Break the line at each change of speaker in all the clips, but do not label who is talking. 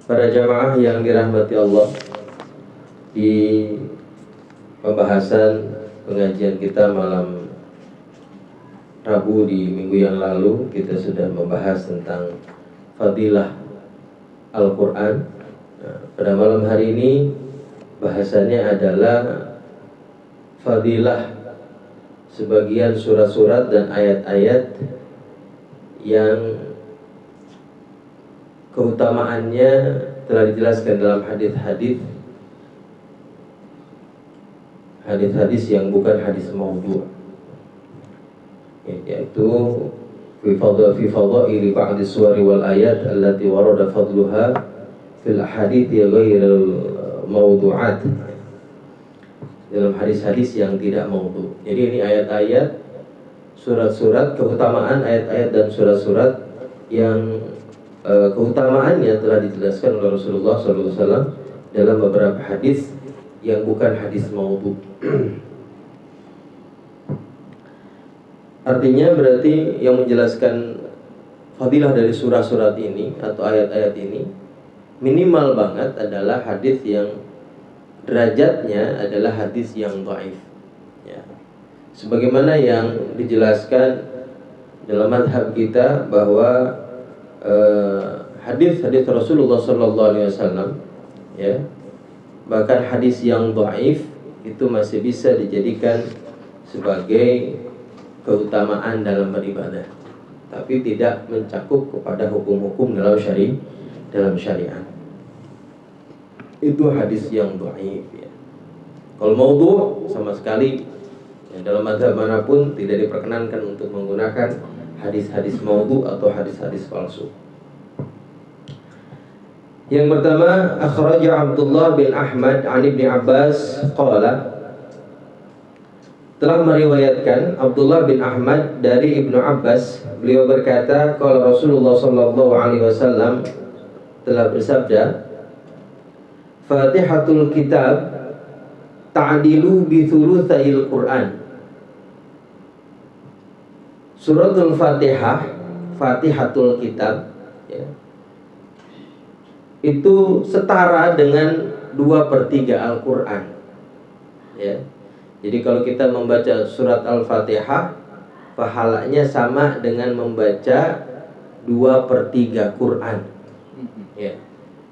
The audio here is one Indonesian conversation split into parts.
Para jamaah yang dirahmati Allah, di pembahasan pengajian kita malam Rabu di minggu yang lalu, kita sudah membahas tentang fadilah Al-Quran. Pada malam hari ini bahasannya adalah fadilah sebagian surat-surat dan ayat-ayat yang keutamaannya telah dijelaskan dalam hadis-hadis yang bukan hadis maudhu', yaitu fi fadaili ba'di suwari wal ayat allati warada fadluha fil hadithi ghairil maudhu'at, dalam hadis-hadis yang tidak maudhu'. Jadi ini ayat-ayat, surat-surat, keutamaan ayat-ayat dan surat-surat yang keutamaannya telah dijelaskan oleh Rasulullah SAW dalam beberapa hadis yang bukan hadis maudhu'. Artinya berarti yang menjelaskan fadilah dari surah-surat ini atau ayat-ayat ini minimal banget adalah hadis yang derajatnya adalah hadis yang dhaif, ya. Sebagaimana yang dijelaskan dalam madhab kita bahwa hadis-hadis Rasulullah SAW, ya, bahkan hadis yang dhaif itu masih bisa dijadikan sebagai keutamaan dalam beribadah, tapi tidak mencakup kepada hukum-hukum dalam syariat. Itu hadis yang dhaif, ya. Kalau maudhu' sama sekali, ya, dalam mazhab manapun tidak diperkenankan untuk menggunakan hadis-hadis maudhu' atau hadis-hadis palsu. Yang pertama, akhraja Abdullah bin Ahmad an Ibni Abbas qala, telah meriwayatkan Abdullah bin Ahmad dari Ibnu Abbas, beliau berkata, qala Rasulullah sallallahu alaihi wasallam telah bersabda, Fatihatul kitab ta'dilu bi thulutsail Qur'an. Suratul Fatihah, Fatihatul kitab, ya, itu setara dengan 2/3 Al-Quran, ya. Jadi kalau kita membaca surat Al-Fatihah, pahalanya sama dengan membaca 2/3 Quran, ya.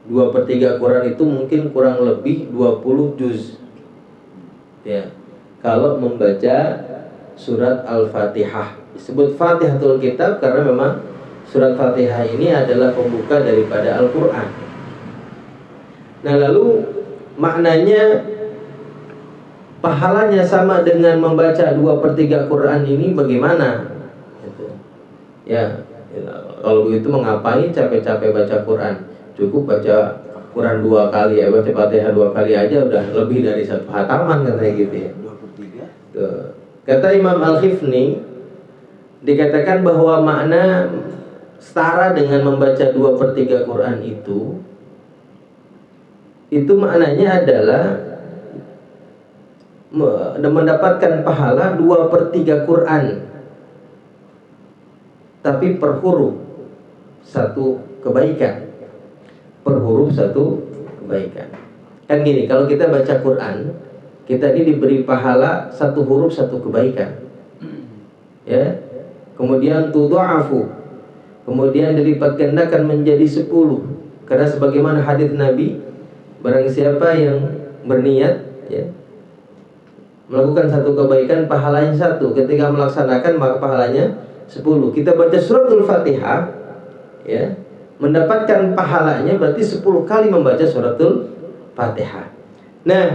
2/3 Quran itu mungkin kurang lebih 20 juz, ya, kalau membaca surat Al-Fatihah. Disebut Fatihatul Kitab karena memang surat Fatihah ini adalah pembuka daripada Al-Quran. Nah, lalu maknanya pahalanya sama dengan membaca 2/3 Quran ini bagaimana? Gitu. Ya, kalau begitu mengapain capek-capek baca Quran? Cukup baca Quran 2 kali, ya, baca Fatihah 2 kali aja udah lebih dari 1 hataman, katanya gitu, ya. 2/3. Kata Imam Al-Khifni, dikatakan bahwa makna setara dengan membaca 2/3 Quran itu maknanya adalah mendapatkan pahala 2/3 Quran, tapi per huruf satu kebaikan. Per huruf satu kebaikan. Kan gini, kalau kita baca Quran, kita ini diberi pahala satu huruf satu kebaikan, ya. Kemudian tudha'afu, kemudian dilipat gandakan menjadi 10. Karena sebagaimana hadis Nabi, barang siapa yang berniat, ya, melakukan satu kebaikan, pahalanya 1. Ketika melaksanakan maka pahalanya 10. Kita baca suratul Fatihah, ya, mendapatkan pahalanya berarti 10 kali membaca suratul Fatihah. Nah,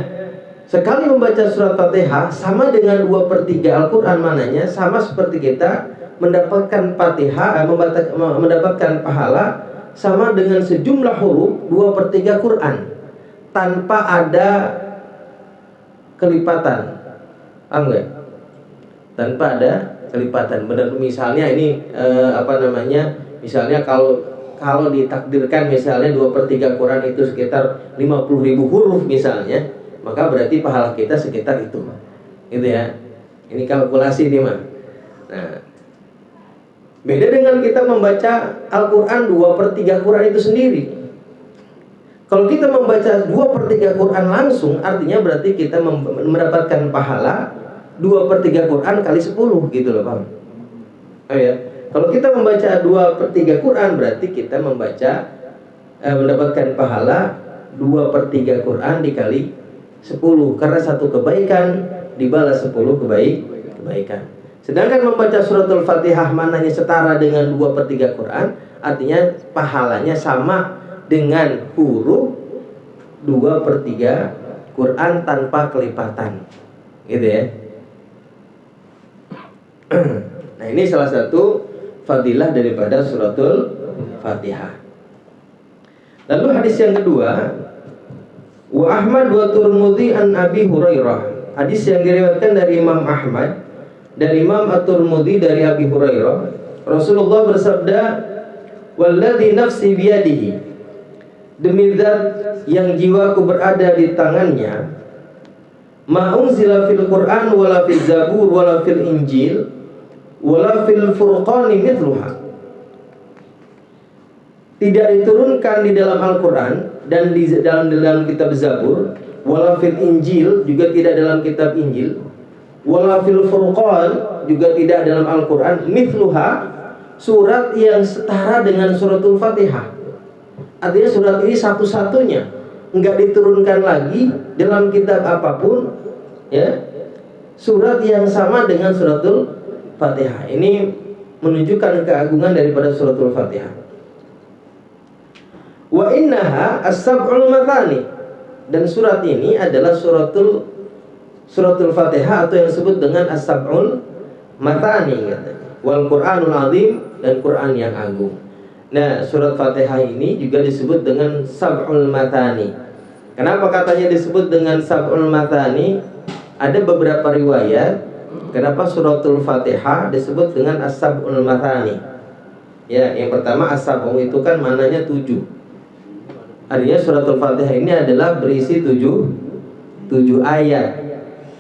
sekali membaca surat Fatihah sama dengan 2/3 Al-Quran, mananya sama seperti kita mendapatkan Fatihah, mendapatkan pahala sama dengan sejumlah huruf 2/3 Quran tanpa ada kelipatan. Paham nggak? Tanpa ada kelipatan. Benar, misalnya ini misalnya kalau ditakdirkan misalnya 2/3 Quran itu sekitar 50.000 huruf misalnya, maka berarti pahala kita sekitar itu, gitu ya. Ini kalkulasi ini mah. Nah, beda dengan kita membaca Al-Quran 2/3 Quran itu sendiri. Kalau kita membaca 2/3 Quran langsung, artinya berarti kita mendapatkan pahala 2/3 Quran kali 10 gitu loh, Bang. Oh ya. Kalau kita membaca 2/3 Quran, berarti kita mendapatkan pahala 2/3 Quran dikali 10, karena satu kebaikan dibalas 10 kebaikan. Sedangkan membaca suratul Fatihah mananya setara dengan 2/3 Quran, artinya pahalanya sama dengan huruf 2/3 Quran tanpa kelipatan, gitu ya. Nah, ini salah satu fadilah daripada suratul Fatihah. Lalu hadis yang kedua, wa Ahmad wa Tirmidzi an Abi Hurairah. Hadis yang diriwayatkan dari Imam Ahmad dan Imam At-Tirmidzi dari Abi Hurairah, Rasulullah bersabda, "Walladzi nafsi biyadihi." Demi zat yang jiwaku berada di tangannya, ma unzila fil Qur'an wala fil Zabur wala fil Injil wala fil Furqani mithluha. Tidak diturunkan di dalam Al-Quran dan di dalam kitab Zabur, wala fil Injil, juga tidak dalam kitab Injil, wala fil Furqan, juga tidak dalam Al-Quran, mithluha, surat yang setara dengan suratul Fatihah. Artinya surat ini satu-satunya, enggak diturunkan lagi dalam kitab apapun, ya, surat yang sama dengan suratul Fatihah. Ini menunjukkan keagungan daripada suratul Fatihah. Wa innaha as-sab'ul mathani, dan surat ini adalah suratul Fatihah atau yang disebut dengan as-sab'ul mathani, wal Qur'anul azim, dan Quran yang agung. Nah, surat Fatihah ini juga disebut dengan sab'ul mathani. Kenapa katanya disebut dengan sab'ul mathani? Ada beberapa riwayat kenapa suratul Fatihah disebut dengan as-sab'ul mathani. Ya, yang pertama as-sab'u itu kan maknanya 7. Artinya suratul Fatihah ini adalah berisi 7 ayat.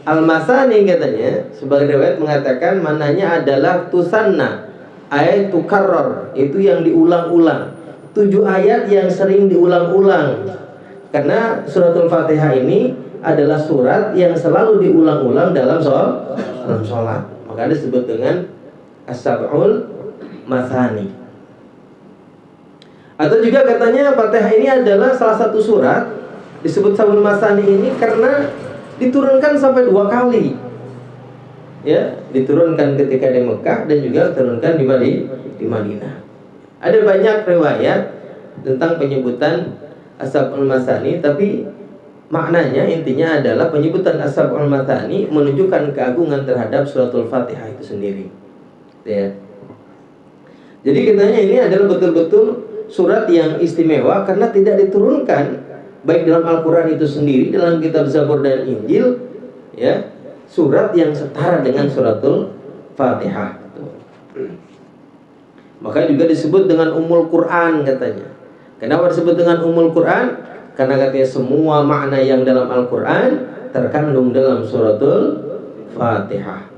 Al-Masani katanya sebagai riwayat mengatakan maknanya adalah tusanna, ayat tukarrar, itu yang diulang-ulang. 7 ayat yang sering diulang-ulang. Karena suratul Fatihah ini adalah surat yang selalu diulang-ulang dalam sholat. Maka disebut dengan as-sab'ul mathani. Atau juga katanya Fatihah ini adalah salah satu surat disebut sab'ul mathani ini karena diturunkan sampai 2 kali. Ya, diturunkan ketika di Mekah dan juga diturunkan di Madinah. Ada banyak riwayat tentang penyebutan as-sab'ul mathani, tapi maknanya intinya adalah penyebutan as-sab'ul mathani menunjukkan keagungan terhadap suratul Fatihah itu sendiri. Ya. Jadi katanya ini adalah betul-betul surat yang istimewa karena tidak diturunkan baik dalam Al-Quran itu sendiri, dalam kitab Zabur dan Injil, ya, surat yang setara dengan suratul Fatihah. Maka juga disebut dengan Ummul Quran katanya. Kenapa disebut dengan Ummul Quran? Karena katanya semua makna yang dalam Al-Quran terkandung dalam suratul Fatihah.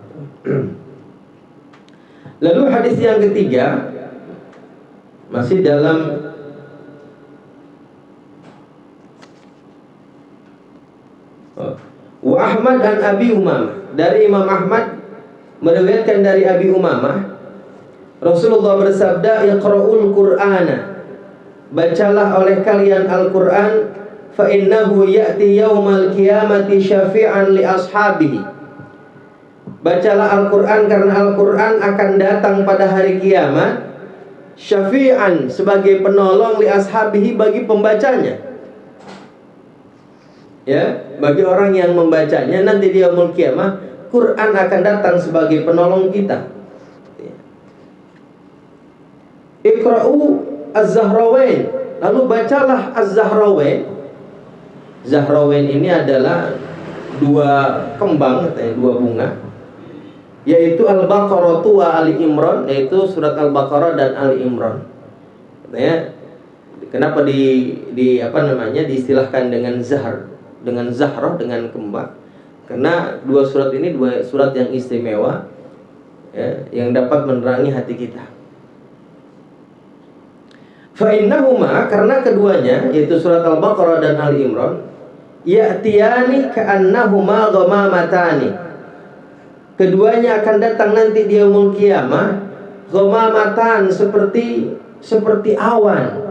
Lalu hadis yang ketiga masih dalam Wa Ahmad dan Abi Umamah, dari Imam Ahmad meriwayatkan dari Abi Umamah, Rasulullah bersabda, "Iqra'ul Qur'ana." Bacalah oleh kalian Al-Qur'an, fa innahu ya'ti yaumal qiyamati syafi'an li ashabihi. Bacalah Al-Qur'an karena Al-Qur'an akan datang pada hari kiamat syafi'an, sebagai penolong li ashabihi, bagi pembacanya. Ya, bagi orang yang membacanya nanti di yaumul qiyamah, Quran akan datang sebagai penolong kita. Iqra'u Az-Zahrawain, lalu bacalah Az-Zahrawain. Zahrawain ini adalah 2 kembang, katanya 2 bunga, yaitu Al-Baqarah wa Ali Imran, yaitu surat Al-Baqarah dan Ali Imran. Katanya kenapa diistilahkan dengan Zahrah, dengan kembang? Karena 2 surat ini 2 surat yang istimewa, ya, yang dapat menerangi hati kita. Fa innahuma, karena keduanya yaitu surat Al-Baqarah dan Ali Imran, ya'tiyani ka'annahuma ghamamatani. Keduanya akan datang nanti di yaumul qiyamah ghamamatan, seperti awan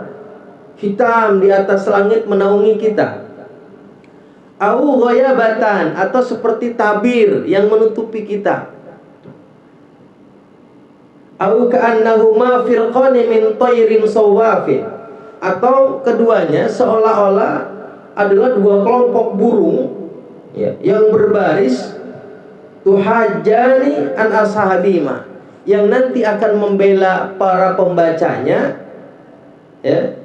hitam di atas langit menaungi kita. Au ghayabatan, atau seperti tabir yang menutupi kita. Au ka'annahuma firqani min tayrin sawafin, atau keduanya seolah-olah adalah dua kelompok burung ya, yang berbaris tuhajjani an ashabima, yang nanti akan membela para pembacanya ya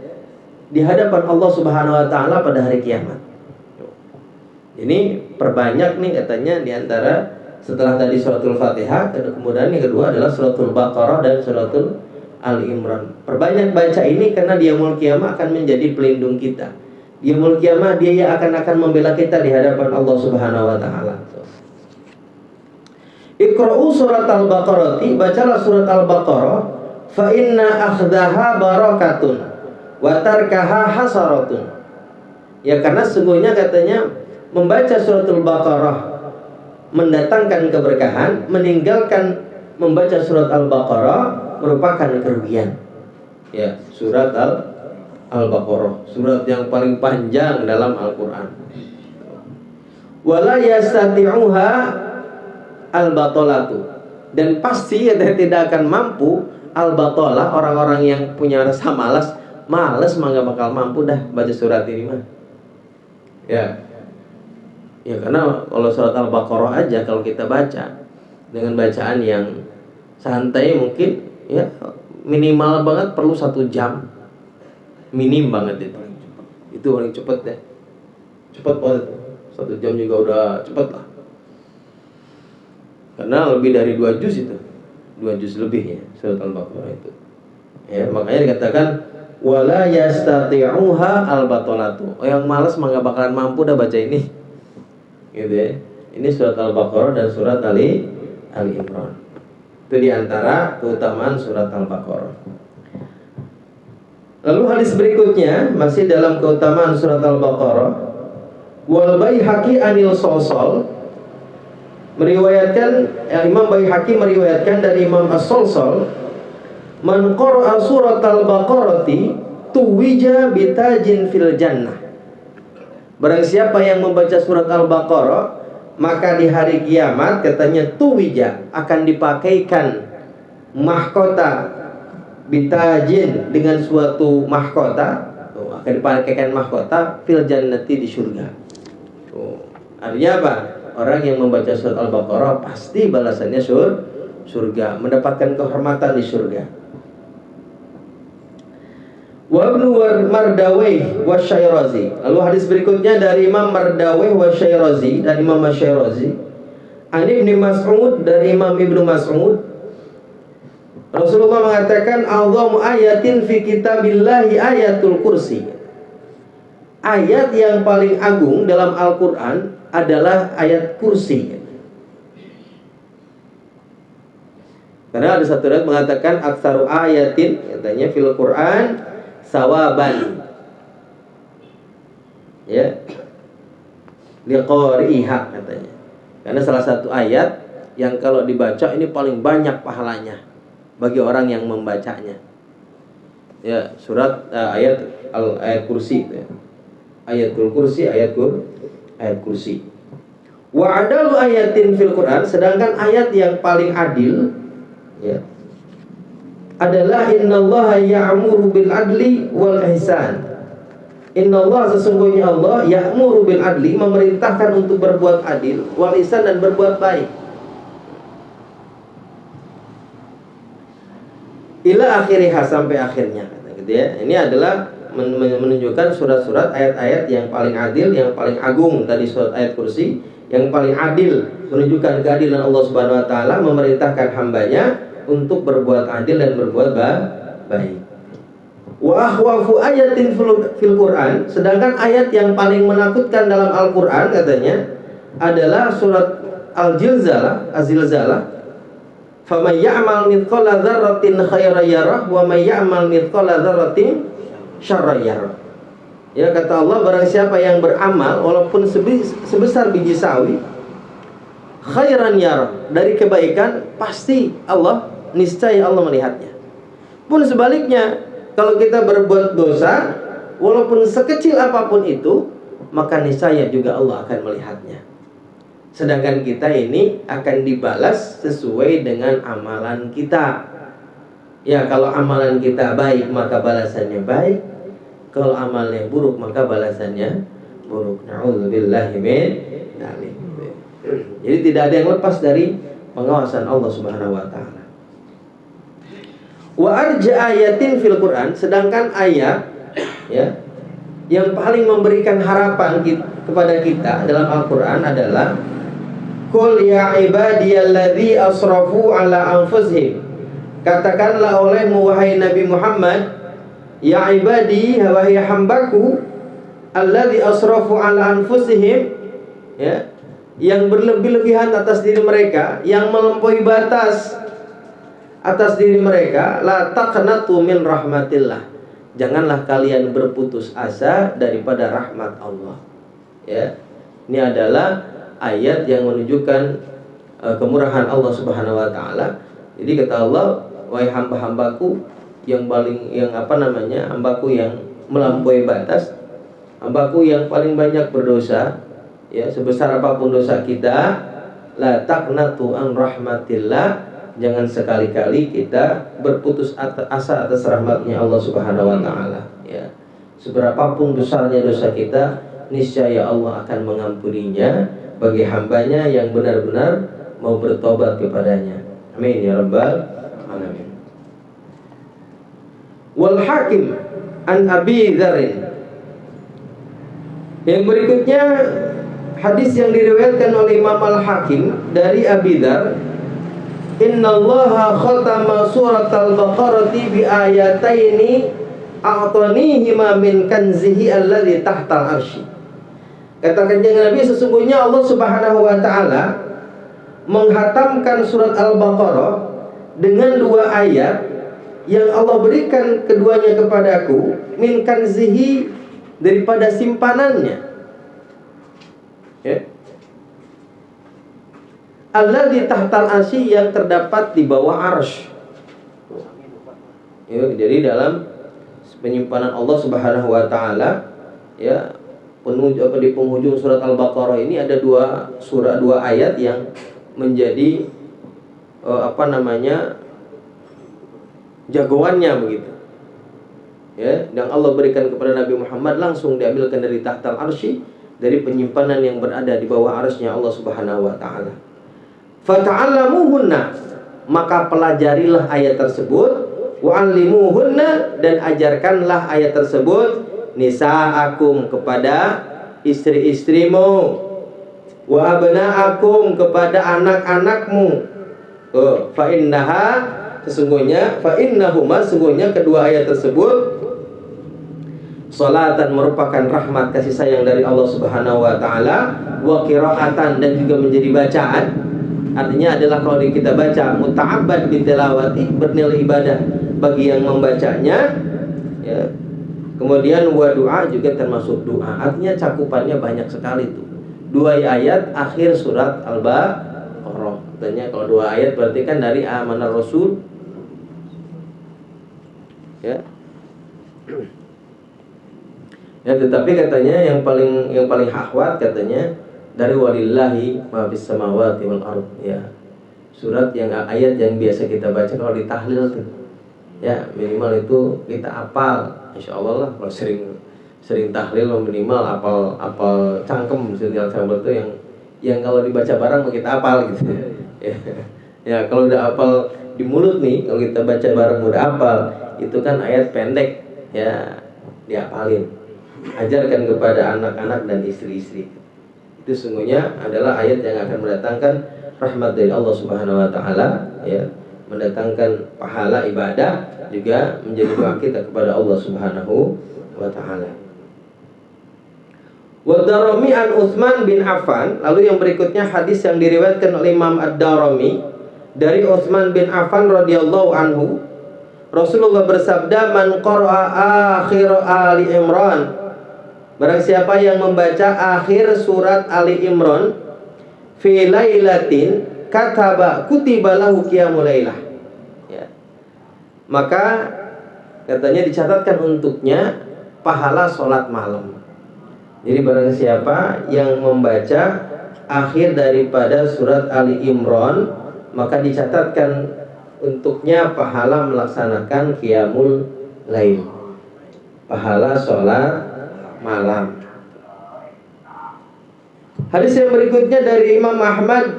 di hadapan Allah Subhanahu wa taala pada hari kiamat. Ini perbanyak nih katanya di antara setelah tadi suratul Fatihah, kemudian yang kedua adalah suratul Baqarah dan suratul Ali Imran. Perbanyak baca ini karena di yaumul qiyamah akan menjadi pelindung kita. Di yaumul qiyamah dia akan membela kita di hadapan Allah Subhanahu wa taala. Iqra'u surat Al-Baqarah, bacalah surat Al-Baqarah, fa inna akhdaha barakatun wa tarkaha hasaratun. Ya, karena sesungguhnya katanya membaca suratul Baqarah mendatangkan keberkahan, meninggalkan membaca surat Al-Baqarah merupakan kerugian. Ya, surat Al-Baqarah, surat yang paling panjang dalam Al-Qur'an. Wala yastati'uha al-batalatu, dan pasti tidak akan mampu al-batalah, orang-orang yang punya rasa malas mah gak bakal mampu dah baca surat ini mah. Ya karena kalau surat Al-Baqarah aja kalau kita baca dengan bacaan yang santai mungkin ya minimal banget perlu 1 jam, minim banget itu paling cepet deh, cepet banget 1 jam juga udah cepet lah, karena lebih dari 2 juz itu, 2 juz lebih ya surat Al-Baqarah itu ya. Makanya dikatakan wala yastati'uha al-batalatu, yang malas mah gak bakalan mampu dah baca ini gitu ya. Ini surat Al-Baqarah dan surat Ali Imran. Itu diantara keutamaan surat Al-Baqarah. Lalu hadis berikutnya masih dalam keutamaan surat Al-Baqarah. Wal Baihaqi anil Salsal, meriwayatkan Imam Baihaqi meriwayatkan dari Imam As-Salsal, man qara'a surat Al-Baqarati tuwija bitajin fil jannah. Barang siapa yang membaca surat Al-Baqarah, maka di hari kiamat katanya tuwija, akan dipakaikan mahkota bitajin, dengan suatu mahkota, akan dipakaikan mahkota fil jannati, di surga. Artinya apa? Orang yang membaca surat Al-Baqarah pasti balasannya surga, mendapatkan kehormatan di surga. Wa Ibnu Mardawayh wa Syairazi. Lalu hadis berikutnya dari Imam Mardawayh wa Syairazi, dan Imam Syairazi, Ani Ibnu Mas'ud, dari Imam Ibnu Mas'ud, Rasulullah mengatakan a'dhamu ayatin fi kitabillahi ayatul kursi. Ayat yang paling agung dalam Al-Qur'an adalah ayat kursi. Karena ada satu ayat mengatakan aktsaru ayatin, katanya fil Qur'an sawaban ya liqari'iha, katanya. Karena salah satu ayat yang kalau dibaca ini paling banyak pahalanya bagi orang yang membacanya. Ya, surat ayat kursi ya. Ayatul kursi, ayat kursi. Wa adalu ayatin fil Quran, sedangkan ayat yang paling adil ya adalah innallaha ya'muru bil adli wal ihsan. Innallaha, sesungguhnya Allah, ya'muru bil adli, memerintahkan untuk berbuat adil, wal ihsan, dan berbuat baik. Ila akhirih, sampai akhirnya, gitu ya. Ini adalah menunjukkan surat-surat ayat-ayat yang paling adil, yang paling agung. Tadi surat ayat kursi yang paling adil, menunjukkan keadilan Allah Subhanahu wa taala, memerintahkan hambanya untuk berbuat adil dan berbuat baik. Wa akhwafu ayatin fil Quran, sedangkan ayat yang paling menakutkan dalam Al-Quran katanya adalah surat Al-Zilzalah. Faman ya'mal mithqala dzarratin khairan yarah wa may ya'mal mithqala dzarratin syarran yarah. Ya, kata Allah, barang siapa yang beramal walaupun sebesar biji sawi, khairan yarah, dari kebaikan, pasti Allah, niscaya Allah melihatnya. Pun sebaliknya, kalau kita berbuat dosa walaupun sekecil apapun itu, maka niscaya juga Allah akan melihatnya. Sedangkan kita ini akan dibalas sesuai dengan amalan kita. Ya, kalau amalan kita baik maka balasannya baik, kalau amalnya buruk maka balasannya buruk. Na'udzubillahi min dzalik. Jadi tidak ada yang lepas dari pengawasan Allah Subhanahu wa taala. Wa arja ayatin fil Quran, sedangkan ayat ya yang paling memberikan harapan kepada kita dalam Al-Qur'an adalah Qul ya ibadiyalladzi asrafu ala anfusihim. Katakanlah olehmu wahai Nabi Muhammad, ya ibadi, wahai hambaku, alladzi asrafu ala anfusihim, ya, yang berlebih-lebihan atas diri mereka, yang melampaui batas atas diri mereka, la taqnatu min rahmatillah. Janganlah kalian berputus asa daripada rahmat Allah. Ya. Ini adalah ayat yang menunjukkan kemurahan Allah Subhanahu wa taala. Jadi kata Allah, wahai hamba-hambaku hambaku yang melampaui batas, hambaku yang paling banyak berdosa, ya, sebesar apapun dosa kita, la taqnatu an rahmatillah, jangan sekali-kali kita berputus asa atas rahmatnya Allah Subhanahu wa taala, ya. Seberapapun besarnya dosa kita, niscaya Allah akan mengampuninya bagi hambanya yang benar-benar mau bertobat kepadanya. Amin ya rabbal alamin. Wal Hakim an Abi Dzar. Yang berikutnya hadis yang diriwayatkan oleh Imam Al-Hakim dari Abi Dzar, innallaha khatama surat al-Baqarah bi ayataini a'tanihima min kanzihi alladzi tahtal arsy. Kata Kanjeng Nabi, sesungguhnya Allah Subhanahu wa taala menghatamkan surat Al-Baqarah dengan 2 ayat yang Allah berikan keduanya kepadaku, min kanzihi, daripada simpanannya, ya, alladzi tahtal arsy, yang terdapat di bawah arsy. Ya, jadi dalam penyimpanan Allah Subhanahu wa taala, ya, di penghujung surat Al-Baqarah ini ada 2 ayat yang menjadi jagoannya begitu. Ya, yang Allah berikan kepada Nabi Muhammad langsung diambilkan dari tahtal arsy, dari penyimpanan yang berada di bawah arsy-Nya Allah Subhanahu wa taala. Fata'allamuhunna, maka pelajarilah ayat tersebut, wa'allimuhunna, dan ajarkanlah ayat tersebut, nisa'akum, kepada istri-istrimu, wa abna'akum, kepada anak-anakmu. Sesungguhnya kedua ayat tersebut salatan, merupakan rahmat kasih sayang dari Allah Subhanahu wa taala, wa qiraatan, dan juga menjadi bacaan. Artinya adalah kalau kita baca muta'abbad bitilawati, bernilai ibadah bagi yang membacanya, ya. Kemudian wa doa, juga termasuk doa. Artinya cakupannya banyak sekali tuh. 2 ayat akhir surat Al-Baqarah. Artinya kalau 2 ayat berarti kan dari Amanar Rasul, ya. Ya, tetapi katanya yang paling hahwat katanya dari walillahi ma fis samawati wal ard, ya. Surat yang ayat yang biasa kita baca kalau ditahlil tuh. Ya, minimal itu kita hafal. Insyaallah lah, kalau sering tahlil minimal apal cangkem, misalnya cangkem itu yang kalau dibaca bareng kita hafal gitu. Ya, kalau udah hafal di mulut nih, kalau kita baca bareng udah hafal, itu kan ayat pendek, ya, dihafalin. Ajarkan kepada anak-anak dan istri-istri. Itu sungguhnya adalah ayat yang akan mendatangkan rahmat dari Allah Subhanahu wa taala, ya, mendatangkan pahala ibadah, juga menjadi doa kita kepada Allah Subhanahu wa taala. Wa Darimi an Utsman bin Affan. Lalu yang berikutnya hadis yang diriwayatkan oleh Imam Ad-Darimi dari Utsman bin Affan radhiyallahu anhu, Rasulullah bersabda, "Man qara'a akhir Ali Imran." Barang siapa yang membaca akhir surat Ali Imran fi lailatin kataba kutiba lahu qiyamul lailah. Ya. Maka katanya dicatatkan untuknya pahala sholat malam. Jadi barang siapa yang membaca akhir daripada surat Ali Imran, maka dicatatkan untuknya pahala melaksanakan qiyamul lail, pahala sholat malam. Hadis yang berikutnya dari Imam Ahmad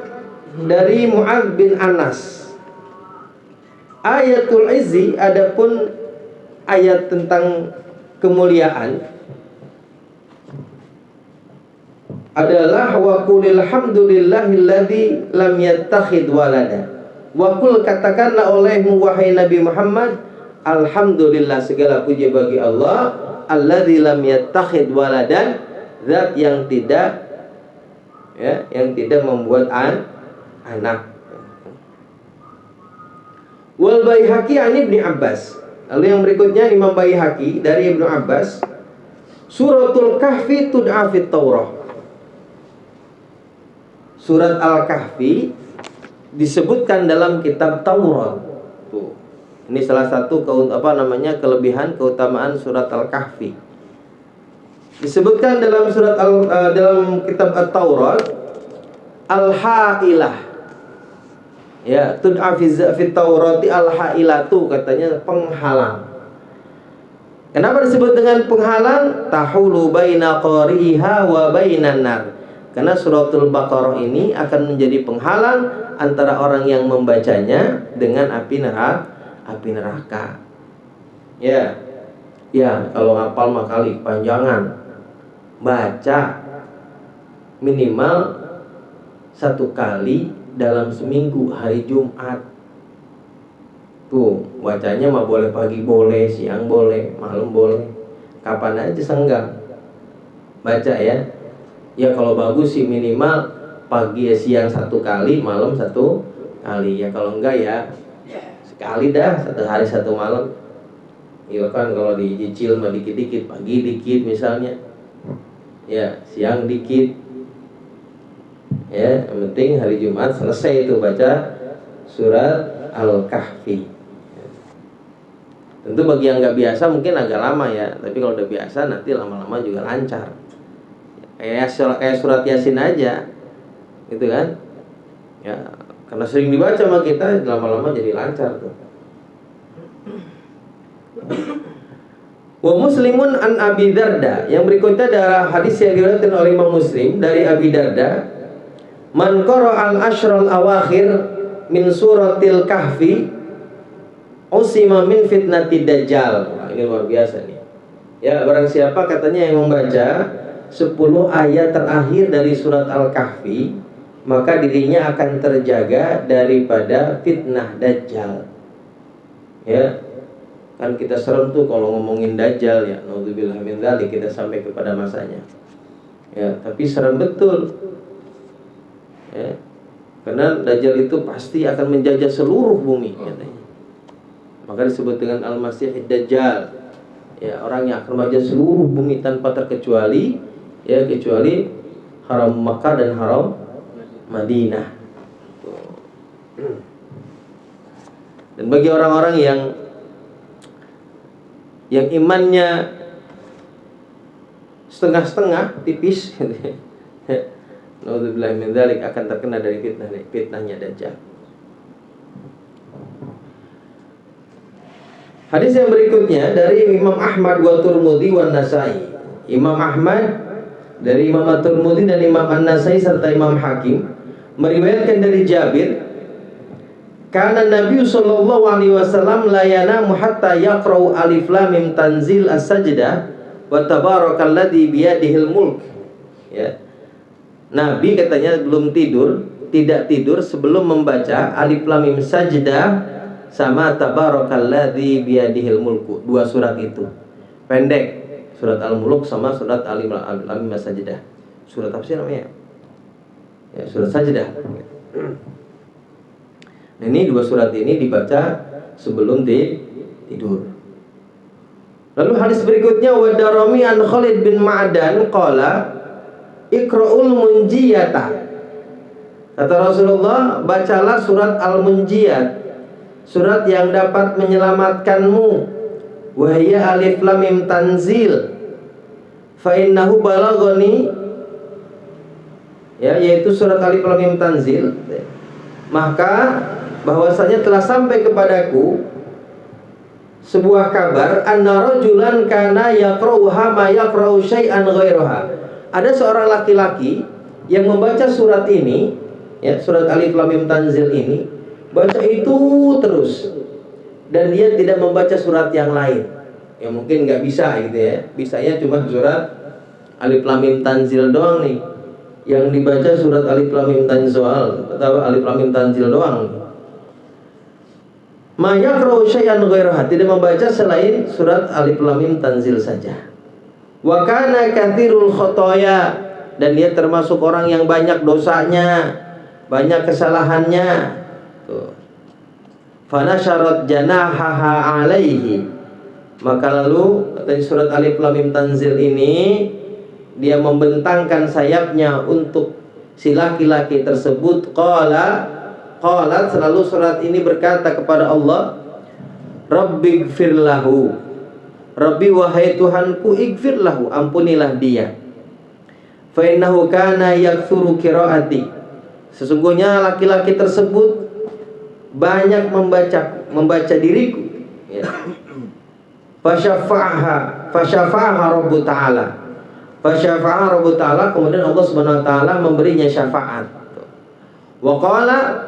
dari Mu'adz bin Anas. Ayatul Izzi, adapun ayat tentang kemuliaan adalah wa qulil hamdulillahilladzi lam yattakhid walada. Wa qul, katakanlah olehmu wahai Nabi Muhammad, alhamdulillah, segala puji bagi Allah, alladzi lam yattakhid waladan, zat yang tidak membuat anak. Wal Baihaqi an Ibnu Abbas. Lalu yang berikutnya Imam Baihaqi dari Ibnu Abbas, suratul Kahfi tud'a fit Taurah. Surat Al-Kahfi disebutkan dalam kitab Taurat. Tuh. Ini salah satu kelebihan keutamaan surat Al-Kahfi. Disebutkan dalam dalam kitab At-Taurat Al-Ha'ilah. Ya, tud'a fi Taurati Al-Ha'ilatu, katanya penghalang. Kenapa disebut dengan penghalang? Tahulu baina qari'iha wa bainan nar. Karena suratul Baqarah ini akan menjadi penghalang antara orang yang membacanya dengan api neraka. Ya, kalau hafal mah kali panjangan. Baca minimal 1 kali dalam seminggu, hari Jumat. Tuh, bacanya mah boleh pagi boleh, siang boleh, malam boleh, kapan aja senggang. Baca ya. Ya kalau bagus sih minimal pagi siang 1 kali, malam 1 kali. Ya kalau enggak ya sekali dah, 1 hari 1 malam. Iya kan, kalau dicicil mah dikit-dikit, pagi dikit misalnya. Ya, siang dikit. Ya, yang penting hari Jumat selesai itu baca surat Al-Kahfi. Tentu bagi yang nggak biasa mungkin agak lama ya, tapi kalau udah biasa nanti lama-lama juga lancar. Kayak surat Yasin aja, gitu kan? Ya, karena sering dibaca sama kita, lama-lama jadi lancar tuh. Wa Muslimun an Abi Darda. Yang berikutnya adalah hadis yang diriwayatkan oleh Imam Muslim dari Abi Darda. Man qara al-ashral awakhir min suratil Kahfi usima min fitnatid dajjal. Nah, ini luar biasa nih. Ya, barang siapa katanya yang membaca 10 ayat terakhir dari surat Al-Kahfi, maka dirinya akan terjaga daripada fitnah Dajjal. Ya, kan kita serem tuh kalau ngomongin Dajjal ya, naudzubillah min dzalik, kita sampai kepada masanya. Ya, tapi serem betul. Ya, karena Dajjal itu pasti akan menjajah seluruh bumi katanya. Maka disebut dengan Al-Masihid Dajjal. Ya, orang yang akan menjajah seluruh bumi tanpa terkecuali, ya, kecuali haram Makkah dan haram Madinah. Dan bagi orang-orang yang imannya setengah-setengah, tipis, naudzubillah min dzalik, akan terkena dari fitnahnya Dajjal. Hadis yang berikutnya dari Imam Ahmad wa Tirmidzi wa Nasa'i. Imam Ahmad dari Imam At-Tirmidzi dan Imam An-Nasai serta Imam Hakim meriwayatkan dari Jabir, karena Nabi sallallahu alaihi wasallam la yanamu hatta yaqra'u alif lam mim tanzil as-sajdah wa tabarakalladzi biyadihil mulk. Ya. Nabi katanya tidak tidur sebelum membaca alif lam mim sajdah sama tabarakalladzi biyadihil mulku. 2 surat itu. Pendek. Surat Al-Mulk sama surat Alif Lam Mim Sajdah. Surat apa sih namanya? Ya, surat Sajdah. Nah, ini dua surat ini dibaca sebelum tidur. Lalu hadis berikutnya wa darami an Khalid bin Ma'dan qala iqra'ul munjiyata. Kata Rasulullah, bacalah surat Al-Munjiyat, surat yang dapat menyelamatkanmu. Wa hiya alif lam mim tanzil. Fa innahu balaghani, ya, yaitu surat alif lam mim tanzil. Maka bahwasanya telah sampai kepadaku sebuah kabar anna rajulan kana yaqra'uha ma yaqra'u syai'an ghairaha. Ada seorang laki-laki yang membaca surat ini, ya, surat alif lam mim tanzil ini, baca itu terus, dan dia tidak membaca surat yang lain. Ya mungkin nggak bisa gitu ya, bisanya cuma surat alif lam mim tanzil doang nih. Yang dibaca surat alif lam mim tanzil atau alif lam mim tanzil doang. Ma yaqra'u syai'an ghairaha, tidak membaca selain surat alif lam mim tanzil saja. Wa kana katsirul khotoya, dan dia termasuk orang yang banyak dosanya, banyak kesalahannya. Tuh. Fanasyarat janahaha alaihi, maka lalu dari surat alif lam mim tanzil ini dia membentangkan sayapnya untuk si laki-laki tersebut. Qalat, selalu surat ini berkata kepada Allah, Rabbighfir lahu, Rabbi wahai Tuhanku, ighfir lahu, ampunilah dia. Fa innahu kana yaktsuru qiraati, sesungguhnya laki-laki tersebut banyak membaca diriku, ya. Fasyafa'aha Rabbu ta'ala, fasyafa'aha Rabbu ta'ala, kemudian Allah Subhanahu wa taala memberinya syafaat. Wa qala,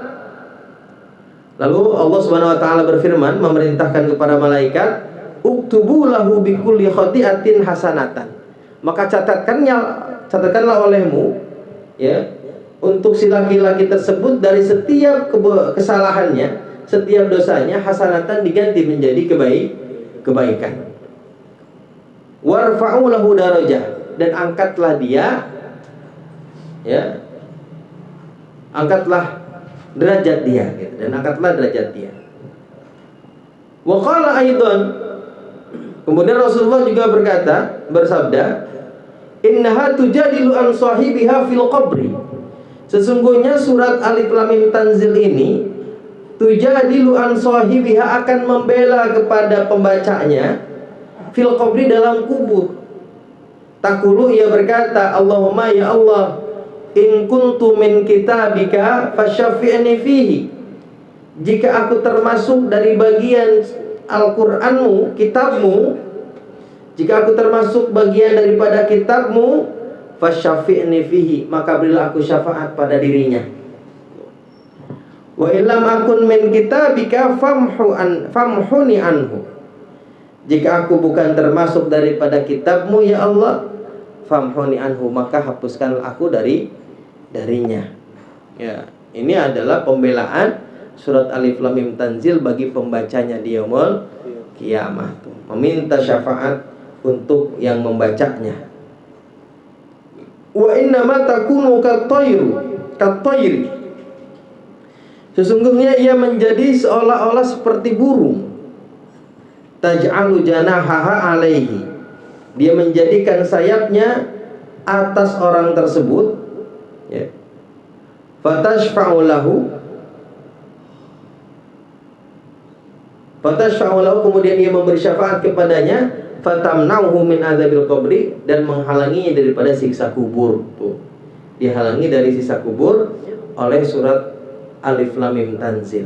lalu Allah Subhanahu wa taala berfirman, memerintahkan kepada malaikat, uktubu lahu bikulli khati'atin hasanatan, maka catatkanlah olehmu, ya, untuk si laki-laki tersebut dari setiap kesalahannya, setiap dosanya, hasanatan, diganti menjadi kebaikan. Warfa'u lahu darajah, dan angkatlah dia, ya, angkatlah derajat dia, gitu, dan angkatlah derajat dia. Wa qala aidan, kemudian Rasulullah juga bersabda, innaha tujadilu an sahibiha fil qabri, sesungguhnya surat alif lam mim tanzil ini tujadilu an sahibiha, akan membela kepada pembacanya, fil qabri, dalam kubur. Takulu, ia berkata, Allahumma, ya Allah, in kuntu min kitabika fasyafi'ni fihi, jika aku termasuk dari bagian Al-Qur'anmu, kitabmu, jika aku termasuk bagian daripada kitabmu, fasyafi'ni fihi, maka berilah aku syafaat pada dirinya. Wa illam akun min kitabika famhuni anhu, jika aku bukan termasuk daripada kitabmu, ya Allah, famhuni anhu, maka hapuskan aku darinya. Ya, ini adalah pembelaan surat alif lam mim tanzil bagi pembacanya di yaumul kiamah, meminta syafaat untuk yang membacanya. Wa innama takunu kattayri, sesungguhnya ia menjadi seolah-olah seperti burung. Taj'alu janahaha alaihi, dia menjadikan sayapnya atas orang tersebut, ya. Fatashfa'u lahu, kemudian dia memberi syafaat kepadanya, fatamna'uhu min adzabil qabri, dan menghalanginya daripada siksa kubur. Tuh. Dihalangi dari siksa kubur oleh surat alif lam mim tanzil.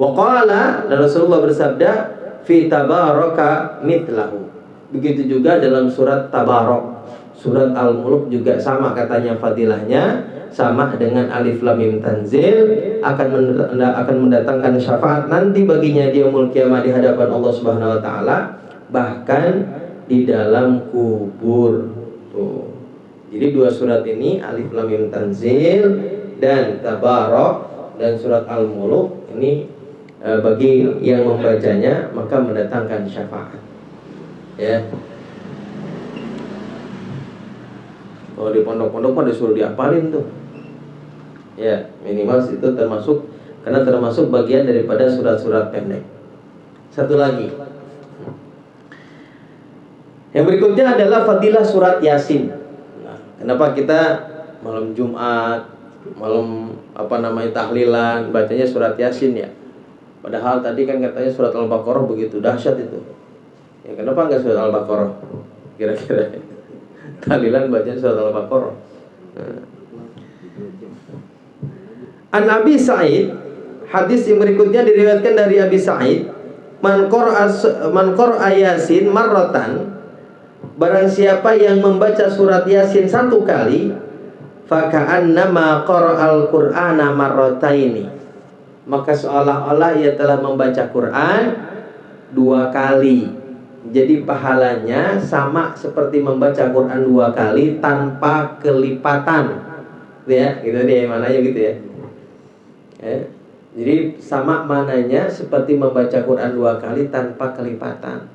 Wa qala, dan Rasulullah bersabda, fi tabaraka mitlahu, begitu juga dalam surat Tabarak. Surat Al-Mulk juga sama katanya fadilahnya, sama dengan alif lam mim tanzil, akan mendatangkan syafaat nanti baginya di yaumul qiyamah di hadapan Allah Subhanahu wa taala, bahkan di dalam kubur. Tuh. Jadi dua surat ini, alif lam mim tanzil dan Tabarak dan surat Al-Mulk ini, bagi yang membacanya maka mendatangkan syafaat. Ya. Kalau di pondok-pondok pada disuruh diapalin tuh. Ya, minimal itu termasuk karena termasuk bagian daripada surat-surat pendek. Satu lagi, yang berikutnya adalah fadilah surat Yasin. Nah, kenapa kita malam Jumat, malam tahlilan bacanya surat Yasin ya? Padahal tadi kan katanya surat Al-Baqarah begitu dahsyat itu. Ya kenapa enggak surat Al-Baqarah? Kira-kira tahlilan bacanya surat Al-Baqarah. An Abi Sa'id, hadis yang berikutnya diriwayatkan dari Abi Sa'id, man qara'a Yasin marratan, barang siapa yang membaca surat Yasin satu kali, faka'annama qara'al Qur'ana marrataini, maka seolah-olah ia telah membaca Quran dua kali. Jadi pahalanya sama seperti membaca Quran dua kali tanpa kelipatan. Ya, gitu dia mananya gitu ya. Jadi sama mananya seperti membaca Quran dua kali tanpa kelipatan.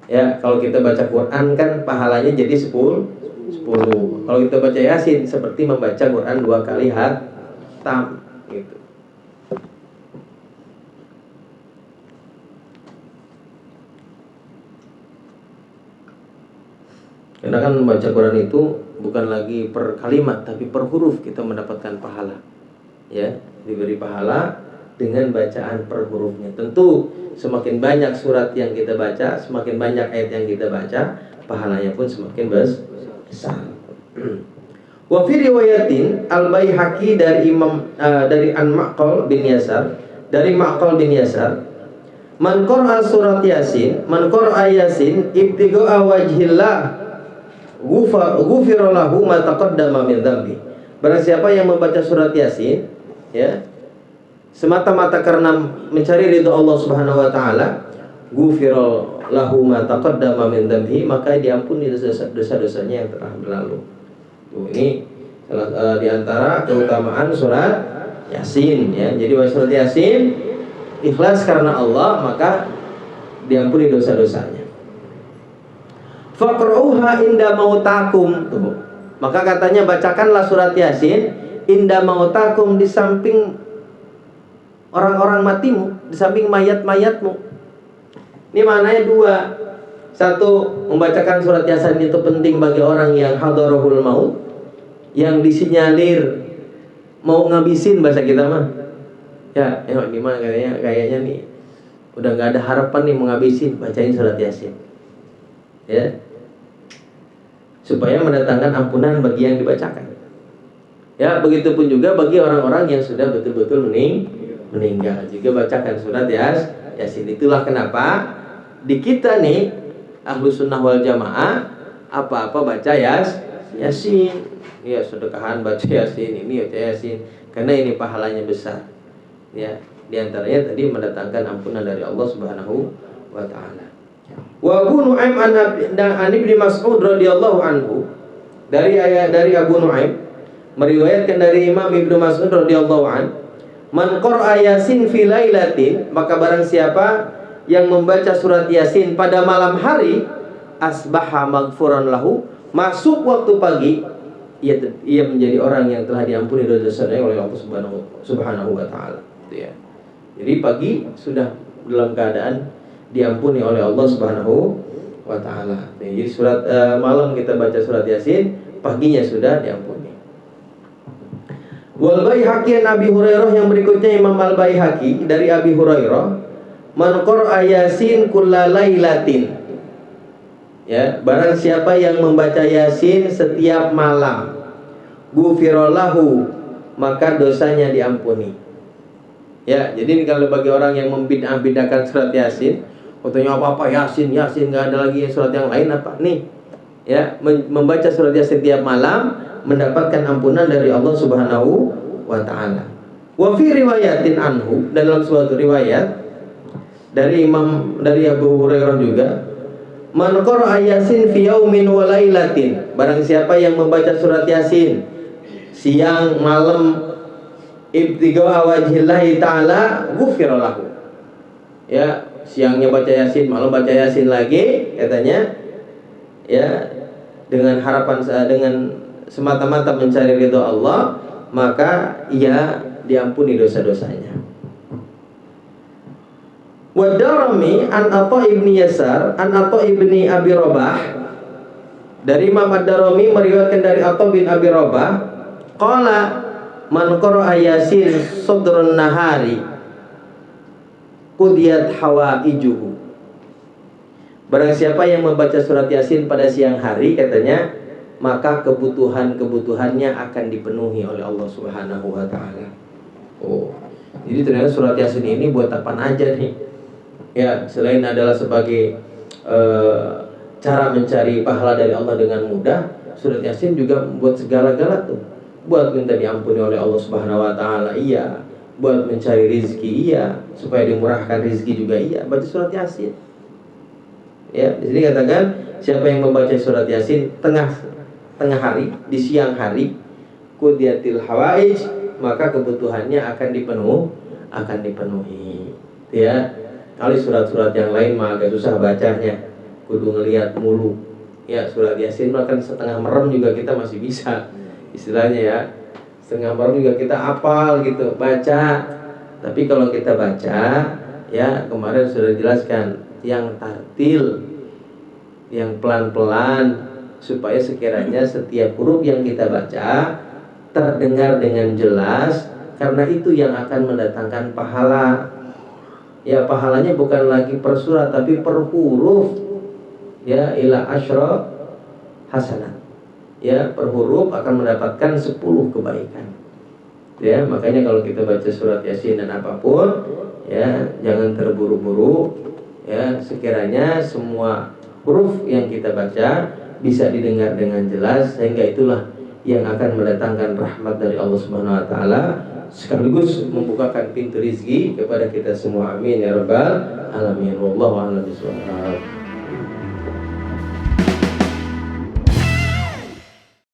Ya, kalau kita baca Quran kan pahalanya jadi 10. Kalau kita baca Yasin seperti membaca Quran dua kali khatam gitu. Karena kan membaca Quran itu bukan lagi per kalimat tapi per huruf kita mendapatkan pahala. Ya, diberi pahala dengan bacaan per hurufnya. Tentu semakin banyak surat yang kita baca, semakin banyak ayat yang kita baca, pahalanya pun semakin besar. Wa fi riwayatin Al-Baihaqi dari dari An-Ma'qal bin Yasar, dari Ma'qal bin Yasar, man qara'a surat Yasin, man qara'a Yasin ibtigha'a wajhillah ghufira lahu ma taqaddama min dzambi. Barang siapa yang membaca surat Yasin ya semata-mata karena mencari ridha Allah Subhanahu wa taala, ghufira lahu ma taqaddama min dzambi, maka diampuni dosa-dosanya yang telah berlalu. Ini salah di antara keutamaan surat Yasin ya. Jadi surat Yasin ikhlas karena Allah, maka diampuni dosa-dosanya. Faqra'uha inda mautakum. Tuh. Maka katanya bacakanlah surat Yasin inda mautakum, di samping orang-orang matimu, di samping mayat-mayatmu. Ini maknanya dua. Satu, membacakan surat Yasin itu penting bagi orang yang hadarahul maut, yang disinyalir mau ngabisin bahasa kita mah. Ya, gimana kayaknya nih udah nggak ada harapan nih mau ngabisin, bacain surat Yasin. Ya. Supaya mendatangkan ampunan bagi yang dibacakan. Ya, begitupun juga bagi orang-orang yang sudah betul-betul meninggal. Juga bacakan surat Yasin. Itulah kenapa di kita nih Ahlus Sunnah wal Jamaah apa-apa baca Yasin. Ya, sedekahan baca Yasin, ini baca Yasin karena ini pahalanya besar. Ya, di antaranya tadi mendatangkan ampunan dari Allah Subhanahu wa taala. Wa Abu Nu'aim an Ibnu Mas'ud radhiyallahu anhu, dari Abu Nu'aim meriwayatkan dari Imam Ibnu Mas'ud radhiyallahu an, man qara'a Yasin fi lailatin, maka barang siapa yang membaca surat Yasin pada malam hari, asbaha maghfuran lahu, masuk waktu pagi, ia menjadi orang yang telah diampuni dosa-dosanya oleh Allah Subhanahu wa taala. Ya. Jadi pagi sudah dalam keadaan diampuni oleh Allah Subhanahu wa taala. Jadi malam kita baca surat Yasin, paginya sudah diampuni. Wal Baihaqi an Abi Hurairah, yang berikutnya Imam Al-Baihaqi dari Abi Hurairah, man qara'a Yasin kullalailatin. Ya, barang siapa yang membaca Yasin setiap malam, ghufirallahu, maka dosanya diampuni. Ya, jadi kalau bagi orang yang membid'ah-bid'ahkan surat Yasin, katanya apa-apa Yasin enggak ada lagi surat yang lain apa? Nih. Ya, membaca surat Yasin setiap malam mendapatkan ampunan dari Allah Subhanahu wa taala. Wa fi riwayatin anhu, dalam suatu riwayat dari Abu Hurairah juga, man qara'a Yasin fi yaumin wa lailatin, barang siapa yang membaca surat Yasin siang malam, ibtigha'a wajhillahi ta'ala, ghufira lahu. Ya, siangnya baca Yasin, malam baca Yasin lagi, katanya ya, dengan harapan, dengan semata-mata mencari ridha Allah, maka ia diampuni dosa-dosanya. Wa Darimi an Atha ibni Yasar an Atha ibni Abi Rabah, dari Imam Ad-Darimi meriwayatkan dari Atha bin Abi Rabah, qala man qara'a Yasin sadrun nahari qudiyat hawaijuhu. Barang siapa yang membaca surat Yasin pada siang hari, katanya, maka kebutuhan-kebutuhannya akan dipenuhi oleh Allah Subhanahu wa taala. Oh, jadi ternyata surat Yasin ini buat apaan aja nih? Ya, selain adalah sebagai cara mencari pahala dari Allah dengan mudah, surat Yasin juga buat segala-gala tuh. Buat minta diampuni oleh Allah Subhanahu wa taala, iya. Buat mencari rizki, iya. Supaya dimurahkan rizki juga, iya. Baca surat Yasin. Ya, di sini katakan siapa yang membaca surat Yasin tengah hari, di siang hari, qudiyatil hawaij, maka kebutuhannya akan dipenuhi. Ya. Kali surat-surat yang lain mah agak susah bacanya, kudu ngelihat mulu. Ya, surat Yasin makan setengah merem juga kita masih bisa, istilahnya ya. Setengah merem juga kita hafal gitu, baca. Tapi kalau kita baca, ya kemarin sudah dijelaskan, yang tartil, yang pelan-pelan, supaya sekiranya setiap huruf yang kita baca terdengar dengan jelas, karena itu yang akan mendatangkan pahala. Ya, pahalanya bukan lagi per surat tapi per huruf. Ya, ila asyra hasanat. Ya, per huruf akan mendapatkan 10 kebaikan. Ya, makanya kalau kita baca surat Yasin dan apapun, ya, jangan terburu-buru. Ya, sekiranya semua huruf yang kita baca bisa didengar dengan jelas, sehingga itulah yang akan mendatangkan rahmat dari Allah Subhanahu wa taala, sekaligus membukakan pintu rizki kepada kita semua. Amin ya rabbal alamin. Wallahu a'lam bishawab.